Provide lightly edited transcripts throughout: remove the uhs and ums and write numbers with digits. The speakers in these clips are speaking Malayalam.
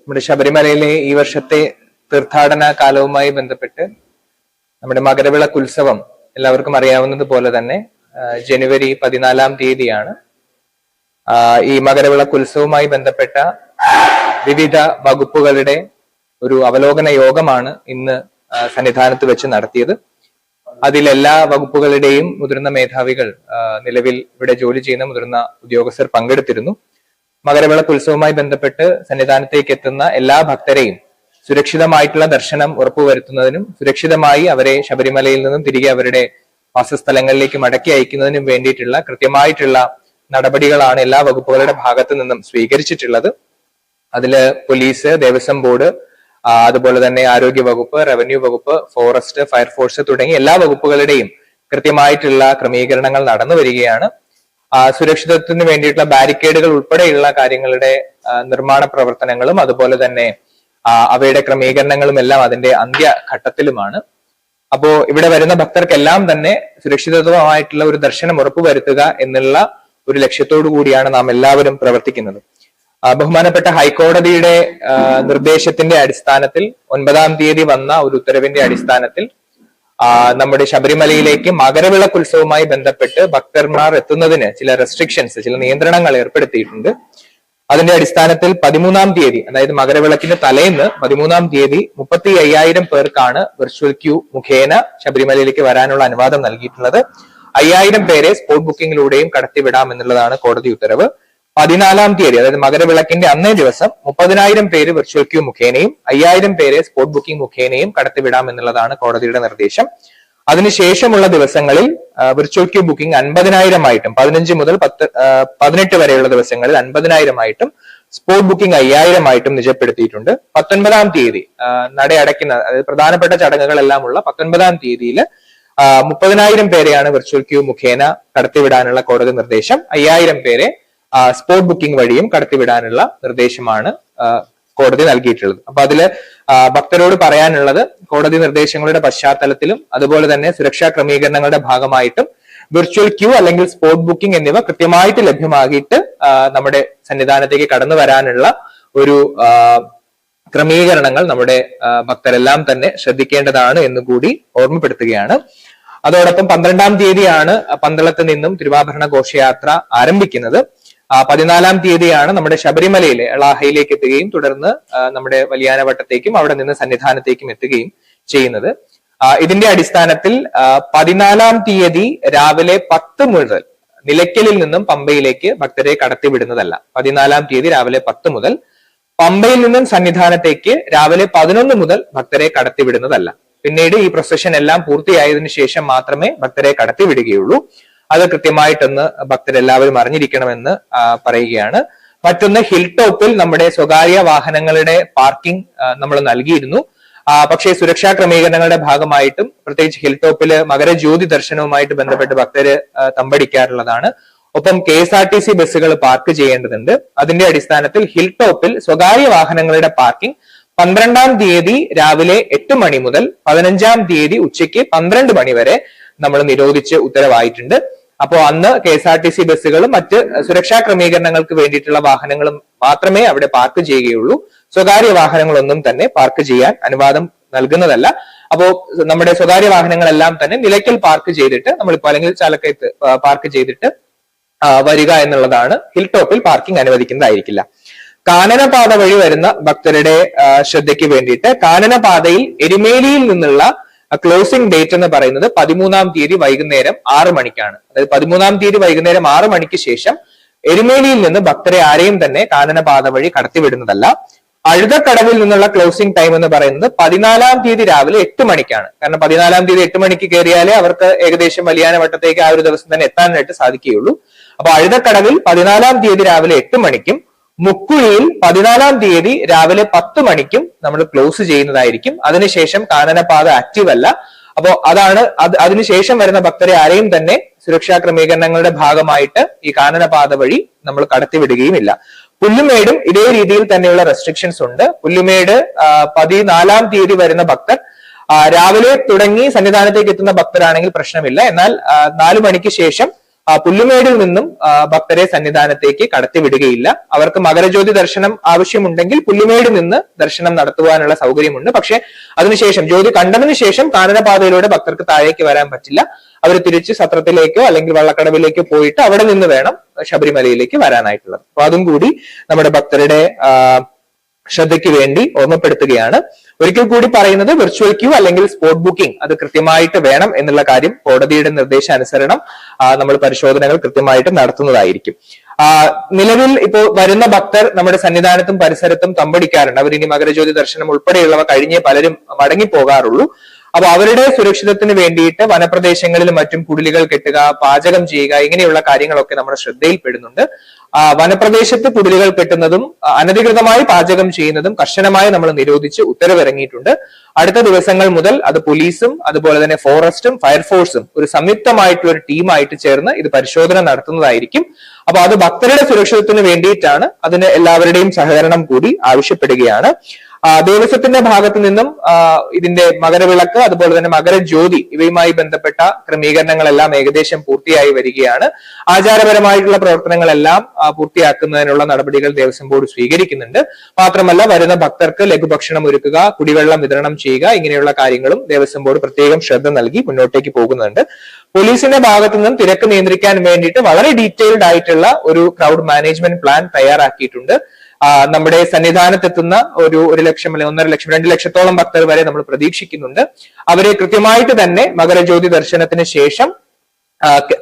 നമ്മുടെ ശബരിമലയിലെ ഈ വർഷത്തെ തീർത്ഥാടന കാലവുമായി ബന്ധപ്പെട്ട് നമ്മുടെ മകരവിളക്ക് ഉത്സവം എല്ലാവർക്കും അറിയാവുന്നത് പോലെ തന്നെ ജനുവരി 14 തീയതിയാണ്. ഈ മകരവിളക്ക് ഉത്സവവുമായി ബന്ധപ്പെട്ട വിവിധ വകുപ്പുകളുടെ ഒരു അവലോകന യോഗമാണ് ഇന്ന് സന്നിധാനത്ത് വെച്ച് നടത്തിയത്. അതിലെല്ലാ വകുപ്പുകളുടെയും മുതിർന്ന മേധാവികൾ, നിലവിൽ ഇവിടെ ജോലി ചെയ്യുന്ന മുതിർന്ന ഉദ്യോഗസ്ഥർ പങ്കെടുത്തിരുന്നു. മകരവിളക്ക് ഉത്സവവുമായി ബന്ധപ്പെട്ട് സന്നിധാനത്തേക്ക് എത്തുന്ന എല്ലാ ഭക്തരെയും സുരക്ഷിതമായിട്ടുള്ള ദർശനം ഉറപ്പുവരുത്തുന്നതിനും സുരക്ഷിതമായി അവരെ ശബരിമലയിൽ നിന്നും തിരികെ അവരുടെ വാസസ്ഥലങ്ങളിലേക്ക് മടക്കി അയക്കുന്നതിനും വേണ്ടിയിട്ടുള്ള കൃത്യമായിട്ടുള്ള നടപടികളാണ് എല്ലാ വകുപ്പുകളുടെ ഭാഗത്തു നിന്നും സ്വീകരിച്ചിട്ടുള്ളത്. അതില് പോലീസ്, ദേവസ്വം ബോർഡ്, അതുപോലെ തന്നെ ആരോഗ്യ വകുപ്പ്, റവന്യൂ വകുപ്പ്, ഫോറസ്റ്റ്, ഫയർഫോഴ്സ് തുടങ്ങി എല്ലാ വകുപ്പുകളുടെയും കൃത്യമായിട്ടുള്ള ക്രമീകരണങ്ങൾ നടന്നു വരികയാണ്. സുരക്ഷിതത്വത്തിന് വേണ്ടിയിട്ടുള്ള ബാരിക്കേഡുകൾ ഉൾപ്പെടെയുള്ള കാര്യങ്ങളുടെ നിർമ്മാണ പ്രവർത്തനങ്ങളും അതുപോലെ തന്നെ അവയുടെ ക്രമീകരണങ്ങളും എല്ലാം അതിന്റെ അന്ത്യഘട്ടത്തിലുമാണ്. അപ്പോ ഇവിടെ വരുന്ന ഭക്തർക്കെല്ലാം തന്നെ സുരക്ഷിതത്വമായിട്ടുള്ള ഒരു ദർശനം ഉറപ്പുവരുത്തുക എന്നുള്ള ഒരു ലക്ഷ്യത്തോടു കൂടിയാണ് നാം എല്ലാവരും പ്രവർത്തിക്കുന്നത്. ബഹുമാനപ്പെട്ട ഹൈക്കോടതിയുടെ നിർദ്ദേശത്തിന്റെ അടിസ്ഥാനത്തിൽ 9-ാം തീയതി വന്ന ഒരു ഉത്തരവിന്റെ അടിസ്ഥാനത്തിൽ നമ്മുടെ ശബരിമലയിലേക്ക് മകരവിളക്ക് ഉത്സവവുമായി ബന്ധപ്പെട്ട് ഭക്തന്മാർ എത്തുന്നതിന് ചില റെസ്ട്രിക്ഷൻസ്, ചില നിയന്ത്രണങ്ങൾ ഏർപ്പെടുത്തിയിട്ടുണ്ട്. അതിന്റെ അടിസ്ഥാനത്തിൽ 13-ാം തീയതി, അതായത് മകരവിളക്കിന് തലേന്ന് 13-ാം തീയതി 35,000 പേർക്കാണ് വിർച്വൽ ക്യൂ മുഖേന ശബരിമലയിലേക്ക് വരാനുള്ള അനുവാദം നൽകിയിട്ടുള്ളത്. 5,000 പേരെ സ്പോട്ട് ബുക്കിംഗിലൂടെയും കടത്തിവിടാം എന്നുള്ളതാണ് കോടതി ഉത്തരവ്. 14-ാം തീയതി, അതായത് മകരവിളക്കിന്റെ അന്നേ ദിവസം 30,000 പേര് വിർച്വൽ ക്യൂ മുഖേനയും 5,000 പേരെ സ്പോട്ട് ബുക്കിംഗ് മുഖേനയും കടത്തിവിടാം എന്നുള്ളതാണ് കോടതിയുടെ നിർദ്ദേശം. അതിനുശേഷമുള്ള ദിവസങ്ങളിൽ വിർച്വൽ ക്യൂ ബുക്കിംഗ് 50,000 ആയിട്ടും 15 മുതൽ 18 വരെയുള്ള ദിവസങ്ങളിൽ 50,000 ആയിട്ടും സ്പോട്ട് ബുക്കിംഗ് 5,000 ആയിട്ടും നിജപ്പെടുത്തിയിട്ടുണ്ട്. 19-ാം തീയതി നട അടയ്ക്കുന്ന, അതായത് പ്രധാനപ്പെട്ട ചടങ്ങുകളെല്ലാം ഉള്ള 19-ാം തീയതിയിൽ 30,000 പേരെയാണ് വിർച്വൽ ക്യൂ മുഖേന കടത്തിവിടാനുള്ള കോടതി നിർദ്ദേശം. 5,000 പേരെ സ്പോട്ട് ബുക്കിംഗ് വഴിയും കടത്തിവിടാനുള്ള നിർദ്ദേശമാണ് കോടതി നൽകിയിട്ടുള്ളത്. അപ്പൊ അതില് ഭക്തരോട് പറയാനുള്ളത്, കോടതി നിർദ്ദേശങ്ങളുടെ പശ്ചാത്തലത്തിലും അതുപോലെ തന്നെ സുരക്ഷാ ക്രമീകരണങ്ങളുടെ ഭാഗമായിട്ടും വിർച്വൽ ക്യൂ അല്ലെങ്കിൽ സ്പോട്ട് ബുക്കിംഗ് എന്നിവ കൃത്യമായിട്ട് ലഭ്യമാക്കിയിട്ട് നമ്മുടെ സന്നിധാനത്തേക്ക് കടന്നു വരാനുള്ള ഒരു ക്രമീകരണങ്ങൾ നമ്മുടെ ഭക്തരെല്ലാം തന്നെ ശ്രദ്ധിക്കേണ്ടതാണ് എന്നുകൂടി ഓർമ്മപ്പെടുത്തുകയാണ്. അതോടൊപ്പം 12-ാം തീയതിയാണ് പന്തളത്ത് നിന്നും തിരുവാഭരണ ഘോഷയാത്ര ആരംഭിക്കുന്നത്. 14-ാം തീയതിയാണ് നമ്മുടെ ശബരിമലയിലെ എളാഹയിലേക്ക് എത്തുകയും തുടർന്ന് നമ്മുടെ വലിയാനവട്ടത്തേക്കും അവിടെ നിന്ന് സന്നിധാനത്തേക്കും എത്തുകയും ചെയ്യുന്നത്. ഇതിന്റെ അടിസ്ഥാനത്തിൽ 14-ാം തീയതി രാവിലെ 10 മുതൽ നിലയ്ക്കലിൽ നിന്നും പമ്പയിലേക്ക് ഭക്തരെ കടത്തിവിടുന്നതല്ല. 14-ാം തീയതി രാവിലെ 10 മുതൽ പമ്പയിൽ നിന്നും സന്നിധാനത്തേക്ക് രാവിലെ 11 മുതൽ ഭക്തരെ കടത്തിവിടുന്നതല്ല. പിന്നീട് ഈ പ്രൊസഷൻ എല്ലാം പൂർത്തിയായതിനു ശേഷം മാത്രമേ ഭക്തരെ കടത്തിവിടുകയുള്ളൂ. അത് കൃത്യമായിട്ടൊന്ന് ഭക്തരെല്ലാവരും അറിഞ്ഞിരിക്കണമെന്ന് പറയുകയാണ്. മറ്റൊന്ന്, ഹിൽ ടോപ്പിൽ നമ്മുടെ സ്വകാര്യ വാഹനങ്ങളുടെ പാർക്കിംഗ് നമ്മൾ നൽകിയിരുന്നു. പക്ഷേ സുരക്ഷാ ക്രമീകരണങ്ങളുടെ ഭാഗമായിട്ടും പ്രത്യേകിച്ച് ഹിൽ ടോപ്പില് മകരജ്യോതി ദർശനവുമായിട്ട് ബന്ധപ്പെട്ട് ഭക്തര് തമ്പടിക്കാറുള്ളതാണ്. ഒപ്പം KSRTC ബസ്സുകൾ പാർക്ക് ചെയ്യേണ്ടതുണ്ട്. അതിന്റെ അടിസ്ഥാനത്തിൽ ഹിൽ ടോപ്പിൽ സ്വകാര്യ വാഹനങ്ങളുടെ പാർക്കിംഗ് 12-ാം തീയതി രാവിലെ 8 മണി മുതൽ 15-ാം തീയതി ഉച്ചയ്ക്ക് 12 മണി വരെ നമ്മൾ നിരോധിച്ച് ഉത്തരവായിട്ടുണ്ട്. അപ്പോൾ അന്ന് KSRTC ബസ്സുകളും മറ്റ് സുരക്ഷാ ക്രമീകരണങ്ങൾക്ക് വേണ്ടിയിട്ടുള്ള വാഹനങ്ങളും മാത്രമേ അവിടെ പാർക്ക് ചെയ്യുകയുള്ളൂ. സ്വകാര്യ വാഹനങ്ങളൊന്നും തന്നെ പാർക്ക് ചെയ്യാൻ അനുവാദം നൽകുന്നതല്ല. അപ്പോ നമ്മുടെ സ്വകാര്യ വാഹനങ്ങളെല്ലാം തന്നെ നിലയ്ക്കൽ പാർക്ക് ചെയ്തിട്ട് നമ്മളിപ്പോ അല്ലെങ്കിൽ ചാലക്കയത്ത് പാർക്ക് ചെയ്തിട്ട് വരിക എന്നുള്ളതാണ്. ഹിൽ ടോപ്പിൽ പാർക്കിംഗ് അനുവദിക്കുന്നതായിരിക്കില്ല. കാനനപാത വഴി വരുന്ന ഭക്തരുടെ ശ്രദ്ധയ്ക്ക് വേണ്ടിയിട്ട് കാനനപാതയിൽ എരുമേലിയിൽ നിന്നുള്ള ക്ലോസിംഗ് ഡേറ്റ് എന്ന് പറയുന്നത് 13-ാം തീയതി വൈകുന്നേരം 6 മണിക്കാണ്. അതായത് 13-ാം തീയതി വൈകുന്നേരം 6 മണിക്ക് ശേഷം എരുമേലിയിൽ നിന്ന് ഭക്തരെ ആരെയും തന്നെ കാനനപാത വഴി കടത്തിവിടുന്നതല്ല. അഴുതക്കടവിൽ നിന്നുള്ള ക്ലോസിംഗ് ടൈം എന്ന് പറയുന്നത് 14-ാം തീയതി രാവിലെ 8 മണിക്കാണ്. കാരണം 14-ാം തീയതി 8 മണിക്ക് കയറിയാലേ അവർക്ക് ഏകദേശം വലിയാനവട്ടത്തേക്ക് ആ ഒരു ദിവസം തന്നെ എത്താനായിട്ട് സാധിക്കുകയുള്ളൂ. അപ്പൊ അഴുതക്കടവിൽ 14-ാം തീയതി രാവിലെ 8 മണിക്കും മുക്കുഴിയിൽ 14-ാം തീയതി രാവിലെ 10 മണിക്കും നമ്മൾ ക്ലോസ് ചെയ്യുന്നതായിരിക്കും. അതിനുശേഷം കാനനപാത ആക്റ്റീവ് അല്ല. അപ്പോ അതാണ് അതിനുശേഷം വരുന്ന ഭക്തരെ ആരെയും തന്നെ സുരക്ഷാ ക്രമീകരണങ്ങളുടെ ഭാഗമായിട്ട് ഈ കാനനപാത വഴി നമ്മൾ കടത്തിവിടുകയുമില്ല. പുല്ലുമേടും ഇതേ രീതിയിൽ തന്നെയുള്ള റെസ്ട്രിക്ഷൻസ് ഉണ്ട്. പുല്ലുമേട് 14-ാം തീയതി വരുന്ന ഭക്തർ രാവിലെ തുടങ്ങി സന്നിധാനത്തേക്ക് എത്തുന്ന ഭക്തരാണെങ്കിൽ പ്രശ്നമില്ല. എന്നാൽ 4 മണിക്ക് ശേഷം പുല്ലുമേടിൽ നിന്നും ഭക്തരെ സന്നിധാനത്തേക്ക് കടത്തിവിടുകയില്ല. അവർക്ക് മകരജ്യോതി ദർശനം ആവശ്യമുണ്ടെങ്കിൽ പുല്ലുമേടിൽ നിന്ന് ദർശനം നടത്തുവാനുള്ള സൗകര്യമുണ്ട്. പക്ഷെ അതിനുശേഷം ജ്യോതി കണ്ടതിന് ശേഷം കാനനപാതയിലൂടെ ഭക്തർക്ക് താഴേക്ക് വരാൻ പറ്റില്ല. അവർ തിരിച്ച് സത്രത്തിലേക്കോ അല്ലെങ്കിൽ വള്ളക്കടവിലേക്കോ പോയിട്ട് അവിടെ നിന്ന് വേണം ശബരിമലയിലേക്ക് വരാനായിട്ടുള്ളത്. അപ്പൊ അതും കൂടി നമ്മുടെ ഭക്തരുടെ ശ്രദ്ധയ്ക്ക് വേണ്ടി ഓർമ്മപ്പെടുത്തുകയാണ്. ഒരിക്കൽ കൂടി പറയുന്നത്, വിർച്വൽ ക്യൂ അല്ലെങ്കിൽ സ്പോട്ട് ബുക്കിംഗ് അത് കൃത്യമായിട്ട് വേണം എന്നുള്ള കാര്യം കോടതിയുടെ നിർദ്ദേശാനുസരണം നമ്മൾ പരിശോധനകൾ കൃത്യമായിട്ട് നടത്തുന്നതായിരിക്കും. നിലവിൽ ഇപ്പോൾ വരുന്ന ഭക്തർ നമ്മുടെ സന്നിധാനത്തും പരിസരത്തും തമ്പടിക്കാറുണ്ട്. അവരിനി മകരജ്യോതി ദർശനം ഉൾപ്പെടെയുള്ളവ കഴിഞ്ഞേ പലരും മടങ്ങിപ്പോകാറുള്ളൂ. അപ്പൊ അവരുടെ സുരക്ഷിതത്തിന് വേണ്ടിയിട്ട് വനപ്രദേശങ്ങളിലും മറ്റും കുടിലുകൾ കെട്ടുക, പാചകം ചെയ്യുക, ഇങ്ങനെയുള്ള കാര്യങ്ങളൊക്കെ നമ്മുടെ ശ്രദ്ധയിൽപ്പെടുന്നുണ്ട്. വനപ്രദേശത്ത് കുടിലുകൾ കെട്ടുന്നതും അനധികൃതമായി പാചകം ചെയ്യുന്നതും കർശനമായി നമ്മൾ നിരോധിച്ച് ഉത്തരവിറങ്ങിയിട്ടുണ്ട്. അടുത്ത ദിവസങ്ങൾ മുതൽ അത് പോലീസും അതുപോലെ തന്നെ ഫോറസ്റ്റും ഫയർഫോഴ്സും ഒരു സംയുക്തമായിട്ടുള്ള ഒരു ടീമായിട്ട് ചേർന്ന് ഇത് പരിശോധന നടത്തുന്നതായിരിക്കും. അപ്പൊ അത് ഭക്തരുടെ സുരക്ഷിതത്തിന് വേണ്ടിയിട്ടാണ്. അതിന് എല്ലാവരുടെയും സഹകരണം കൂടി ആവശ്യപ്പെടുകയാണ്. ദേവസ്വത്തിന്റെ ഭാഗത്തു നിന്നും ഇതിന്റെ മകരവിളക്ക് അതുപോലെ തന്നെ മകരജ്യോതി ഇവയുമായി ബന്ധപ്പെട്ട ക്രമീകരണങ്ങളെല്ലാം ഏകദേശം പൂർത്തിയായി വരികയാണ്. ആചാരപരമായിട്ടുള്ള പ്രവർത്തനങ്ങളെല്ലാം പൂർത്തിയാക്കുന്നതിനുള്ള നടപടികൾ ദേവസ്വം ബോർഡ് സ്വീകരിക്കുന്നുണ്ട്. മാത്രമല്ല വരുന്ന ഭക്തർക്ക് ലഘുഭക്ഷണം ഒരുക്കുക, കുടിവെള്ളം വിതരണം ചെയ്യുക, ഇങ്ങനെയുള്ള കാര്യങ്ങളും ദേവസ്വം ബോർഡ് പ്രത്യേകം ശ്രദ്ധ നൽകി മുന്നോട്ടേക്ക് പോകുന്നുണ്ട്. പോലീസിന്റെ ഭാഗത്തു നിന്നും തിരക്ക് നിയന്ത്രിക്കാൻ വേണ്ടിയിട്ട് വളരെ ഡീറ്റെയിൽഡ് ആയിട്ടുള്ള ഒരു ക്രൗഡ് മാനേജ്മെന്റ് പ്ലാൻ തയ്യാറാക്കിയിട്ടുണ്ട്. നമ്മുടെ സന്നിധാനത്തെത്തുന്ന ഒരു 1 ലക്ഷം അല്ലെങ്കിൽ 1.5 ലക്ഷം 2 ലക്ഷത്തോളം ഭക്തർ വരെ നമ്മൾ പ്രതീക്ഷിക്കുന്നുണ്ട്. അവരെ കൃത്യമായിട്ട് തന്നെ മകരജ്യോതി ദർശനത്തിന് ശേഷം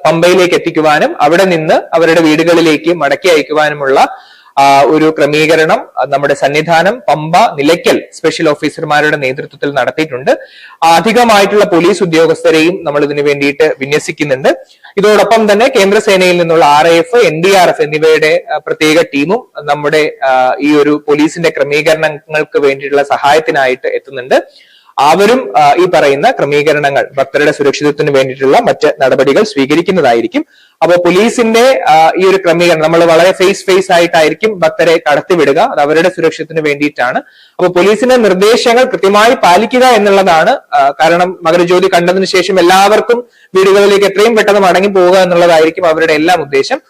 പമ്പയിലേക്ക് എത്തിക്കുവാനും അവിടെ നിന്ന് അവരുടെ വീടുകളിലേക്ക് മടക്കി അയക്കുവാനുമുള്ള ഒരു ക്രമീകരണം നമ്മുടെ സന്നിധാനം, പമ്പ, നിലയ്ക്കൽ സ്പെഷ്യൽ ഓഫീസർമാരുടെ നേതൃത്വത്തിൽ നടത്തിയിട്ടുണ്ട്. അധികമായിട്ടുള്ള പോലീസ് ഉദ്യോഗസ്ഥരെയും നമ്മൾ ഇതിനു വേണ്ടിയിട്ട് വിന്യസിക്കുന്നുണ്ട്. ഇതോടൊപ്പം തന്നെ കേന്ദ്രസേനയിൽ നിന്നുള്ള RAF, NDRF എന്നിവയുടെ പ്രത്യേക ടീമും നമ്മുടെ ഈ ഒരു പോലീസിന്റെ ക്രമീകരണങ്ങൾക്ക് വേണ്ടിയിട്ടുള്ള സഹായത്തിനായിട്ട് എത്തുന്നുണ്ട്. അവരും ഈ പറയുന്ന ക്രമീകരണങ്ങൾ ഭക്തരുടെ സുരക്ഷിതത്വത്തിന് വേണ്ടിയിട്ടുള്ള മറ്റ് നടപടികൾ സ്വീകരിക്കുന്നതായിരിക്കും. അപ്പോൾ പോലീസിന്റെ ഈ ഒരു ക്രമീകരണം നമ്മൾ വളരെ ഫേസ് ആയിട്ടായിരിക്കും ഭക്തരെ കടത്തിവിടുക. അത് അവരുടെ സുരക്ഷിതത്തിന് വേണ്ടിയിട്ടാണ്. അപ്പോൾ പോലീസിന്റെ നിർദ്ദേശങ്ങൾ കൃത്യമായി പാലിക്കുക എന്നുള്ളതാണ്. കാരണം മകരജ്യോതി കണ്ടതിന് ശേഷം എല്ലാവർക്കും വീടുകളിലേക്ക് എത്രയും പെട്ടെന്ന് മടങ്ങി പോവുക എന്നുള്ളതായിരിക്കും അവരുടെ എല്ലാം ഉദ്ദേശം.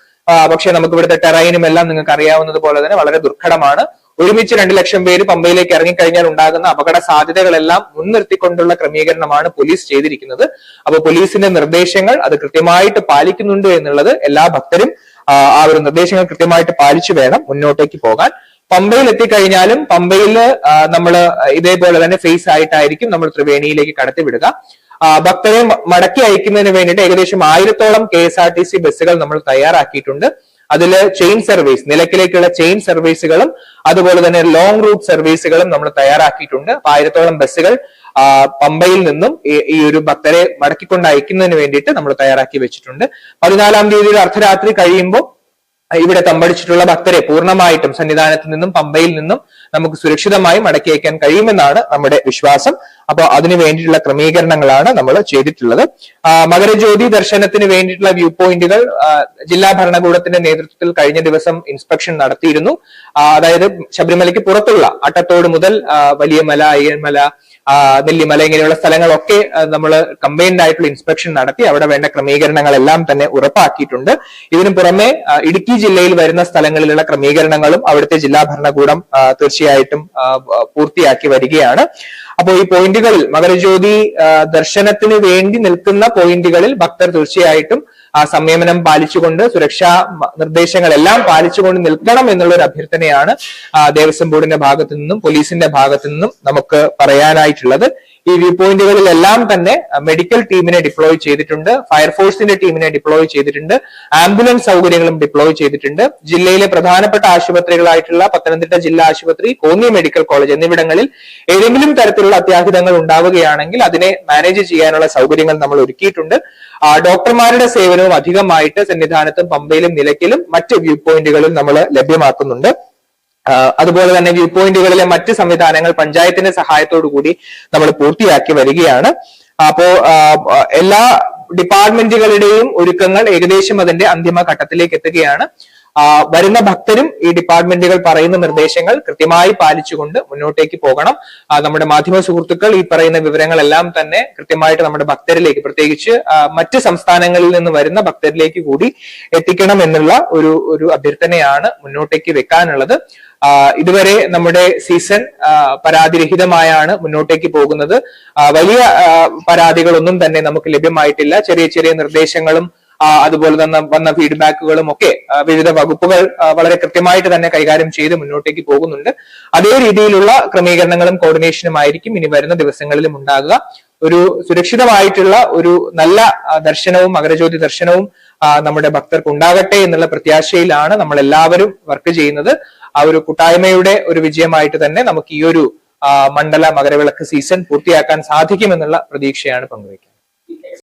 പക്ഷെ നമുക്ക് ഇവിടുത്തെ ടെറൈനും എല്ലാം നിങ്ങൾക്ക് അറിയാവുന്നത് പോലെ തന്നെ വളരെ ദുർഘടമാണ്. ഒരുമിച്ച് 2 ലക്ഷം പേര് പമ്പയിലേക്ക് ഇറങ്ങിക്കഴിഞ്ഞാൽ ഉണ്ടാകുന്ന അപകട സാധ്യതകളെല്ലാം മുൻനിർത്തിക്കൊണ്ടുള്ള ക്രമീകരണമാണ് പോലീസ് ചെയ്തിരിക്കുന്നത്. അപ്പൊ പോലീസിന്റെ നിർദ്ദേശങ്ങൾ അത് കൃത്യമായിട്ട് പാലിക്കുന്നുണ്ട് എന്നുള്ളത് എല്ലാ ഭക്തരും ആ ഒരു നിർദ്ദേശങ്ങൾ കൃത്യമായിട്ട് പാലിച്ചു വേണം മുന്നോട്ടേക്ക് പോകാൻ. പമ്പയിൽ എത്തിക്കഴിഞ്ഞാലും പമ്പയിൽ നമ്മൾ ഇതേപോലെ തന്നെ ഫേസ് ആയിട്ടായിരിക്കും നമ്മൾ ത്രിവേണിയിലേക്ക് കടത്തിവിടുക. ഭക്തരെ മടക്കി അയക്കുന്നതിന് വേണ്ടിയിട്ട് ഏകദേശം 1000-ഓളം KSRTC ബസ്സുകൾ നമ്മൾ തയ്യാറാക്കിയിട്ടുണ്ട്. അതില് ചെയിൻ സർവീസ്, നിലയ്ക്കലേക്കുള്ള ചെയിൻ സർവീസുകളും അതുപോലെ തന്നെ ലോങ് റൂട്ട് സർവീസുകളും നമ്മൾ തയ്യാറാക്കിയിട്ടുണ്ട്. 1000-ഓളം ബസ്സുകൾ പമ്പയിൽ നിന്നും ഈ ഒരു ഭക്തരെ മടക്കിക്കൊണ്ട് അയക്കുന്നതിന് വേണ്ടിയിട്ട് നമ്മൾ തയ്യാറാക്കി വെച്ചിട്ടുണ്ട്. 14-ാം തീയതി അർദ്ധരാത്രി കഴിയുമ്പോൾ ഇവിടെ തമ്പടിച്ചിട്ടുള്ള ഭക്തരെ പൂർണ്ണമായിട്ടും സന്നിധാനത്ത് നിന്നും പമ്പയിൽ നിന്നും നമുക്ക് സുരക്ഷിതമായി മടക്കി അയക്കാൻ കഴിയുമെന്നാണ് നമ്മുടെ വിശ്വാസം. അപ്പോൾ അതിനു വേണ്ടിയിട്ടുള്ള ക്രമീകരണങ്ങളാണ് നമ്മൾ ചെയ്തിട്ടുള്ളത്. മകരജ്യോതി ദർശനത്തിന് വേണ്ടിയിട്ടുള്ള വ്യൂ പോയിന്റുകൾ ജില്ലാ ഭരണകൂടത്തിന്റെ നേതൃത്വത്തിൽ കഴിഞ്ഞ ദിവസം ഇൻസ്പെക്ഷൻ നടത്തിയിരുന്നു. അതായത് ശബരിമലയ്ക്ക് പുറത്തുള്ള അട്ടത്തോട് മുതൽ വലിയമല, അയ്യൻമല, നെല്ലിമല ഇങ്ങനെയുള്ള സ്ഥലങ്ങളൊക്കെ നമ്മൾ കമ്പൈൻഡ് ആയിട്ടുള്ള ഇൻസ്പെക്ഷൻ നടത്തി അവിടെ വേണ്ട ക്രമീകരണങ്ങളെല്ലാം തന്നെ ഉറപ്പാക്കിയിട്ടുണ്ട്. ഇതിനു പുറമെ ഇടുക്കി ജില്ലയിൽ വരുന്ന സ്ഥലങ്ങളിലുള്ള ക്രമീകരണങ്ങളും അവിടുത്തെ ജില്ലാ ഭരണകൂടം തീർച്ചയായിട്ടും പൂർത്തിയാക്കി വരികയാണ്. അപ്പോൾ ഈ പോയിന്റുകളിൽ മകരജ്യോതി ദർശനത്തിന് വേണ്ടി നിൽക്കുന്ന പോയിന്റുകളിൽ ഭക്തർ തീർച്ചയായിട്ടും സംയമനം പാലിച്ചുകൊണ്ട് സുരക്ഷാ നിർദ്ദേശങ്ങളെല്ലാം പാലിച്ചുകൊണ്ട് നിൽക്കണം എന്നുള്ള ഒരു അഭ്യർത്ഥനയാണ് ദേവസ്വം ബോർഡിന്റെ ഭാഗത്തു നിന്നും പോലീസിന്റെ ഭാഗത്തു നിന്നും നമുക്ക് പറയാനായിട്ടുള്ളത്. ഈ വ്യൂ പോയിന്റുകളിലെല്ലാം തന്നെ മെഡിക്കൽ ടീമിനെ ഡിപ്ലോയ് ചെയ്തിട്ടുണ്ട്, ഫയർഫോഴ്സിന്റെ ടീമിനെ ഡിപ്ലോയ് ചെയ്തിട്ടുണ്ട്, ആംബുലൻസ് സൗകര്യങ്ങളും ഡിപ്ലോയ് ചെയ്തിട്ടുണ്ട്. ജില്ലയിലെ പ്രധാനപ്പെട്ട ആശുപത്രികളായിട്ടുള്ള പത്തനംതിട്ട ജില്ലാ ആശുപത്രി, കോന്നി മെഡിക്കൽ കോളേജ് എന്നിവിടങ്ങളിൽ ഏതെങ്കിലും തരത്തിലുള്ള അത്യാഹിതങ്ങൾ ഉണ്ടാവുകയാണെങ്കിൽ അതിനെ മാനേജ് ചെയ്യാനുള്ള സൗകര്യങ്ങൾ നമ്മൾ ഒരുക്കിയിട്ടുണ്ട്. ഡോക്ടർമാരുടെ സേവനവും അധികമായിട്ട് സന്നിധാനത്തും പമ്പയിലും നിലയ്ക്കലും മറ്റ് വ്യൂ പോയിന്റുകളിൽ നമ്മൾ ലഭ്യമാക്കുന്നുണ്ട്. അതുപോലെ തന്നെ വ്യൂ പോയിന്റുകളിലെ മറ്റ് സംവിധാനങ്ങൾ പഞ്ചായത്തിന്റെ സഹായത്തോടു കൂടി നമ്മൾ പൂർത്തിയാക്കി വരികയാണ്. അപ്പോ എല്ലാ ഡിപ്പാർട്ട്മെന്റുകളുടെയും ഒരുക്കങ്ങൾ ഏകദേശം അതിന്റെ അന്തിമ ഘട്ടത്തിലേക്ക് എത്തുകയാണ്. വരുന്ന ഭക്തരും ഈ ഡിപ്പാർട്ട്മെന്റുകൾ പറയുന്ന നിർദ്ദേശങ്ങൾ കൃത്യമായി പാലിച്ചുകൊണ്ട് മുന്നോട്ടേക്ക് പോകണം. നമ്മുടെ മാധ്യമ സുഹൃത്തുക്കൾ ഈ പറയുന്ന വിവരങ്ങളെല്ലാം തന്നെ കൃത്യമായിട്ട് നമ്മുടെ ഭക്തരിലേക്ക്, പ്രത്യേകിച്ച് മറ്റ് സംസ്ഥാനങ്ങളിൽ നിന്ന് വരുന്ന ഭക്തരിലേക്ക് കൂടി എത്തിക്കണം എന്നുള്ള ഒരു അഭ്യർത്ഥനയാണ് മുന്നോട്ടേക്ക് വെക്കാനുള്ളത്. ഇതുവരെ നമ്മുടെ സീസൺ പരാതിരഹിതമായാണ് മുന്നോട്ടേക്ക് പോകുന്നത്. വലിയ പരാതികളൊന്നും തന്നെ നമുക്ക് ലഭ്യമായിട്ടില്ല. ചെറിയ ചെറിയ നിർദ്ദേശങ്ങളും അതുപോലെ തന്നെ വന്ന ഫീഡ്ബാക്കുകളും ഒക്കെ വിവിധ വകുപ്പുകൾ വളരെ കൃത്യമായിട്ട് തന്നെ കൈകാര്യം ചെയ്ത് മുന്നോട്ടേക്ക് പോകുന്നുണ്ട്. അതേ രീതിയിലുള്ള ക്രമീകരണങ്ങളും കോർഡിനേഷനും ആയിരിക്കും ഇനി വരുന്ന ദിവസങ്ങളിലും ഉണ്ടാകുക. ഒരു സുരക്ഷിതമായിട്ടുള്ള ഒരു നല്ല ദർശനവും മകരജ്യോതി ദർശനവും നമ്മുടെ ഭക്തർക്ക് ഉണ്ടാകട്ടെ എന്നുള്ള പ്രത്യാശയിലാണ് നമ്മൾ എല്ലാവരും വർക്ക് ചെയ്യുന്നത്. ആ ഒരു കൂട്ടായ്മയുടെ ഒരു വിജയമായിട്ട് തന്നെ നമുക്ക് ഈ ഒരു മണ്ഡല മകരവിളക്ക് സീസൺ പൂർത്തിയാക്കാൻ സാധിക്കുമെന്നുള്ള പ്രതീക്ഷയാണ് പങ്കുവയ്ക്കുന്നത്.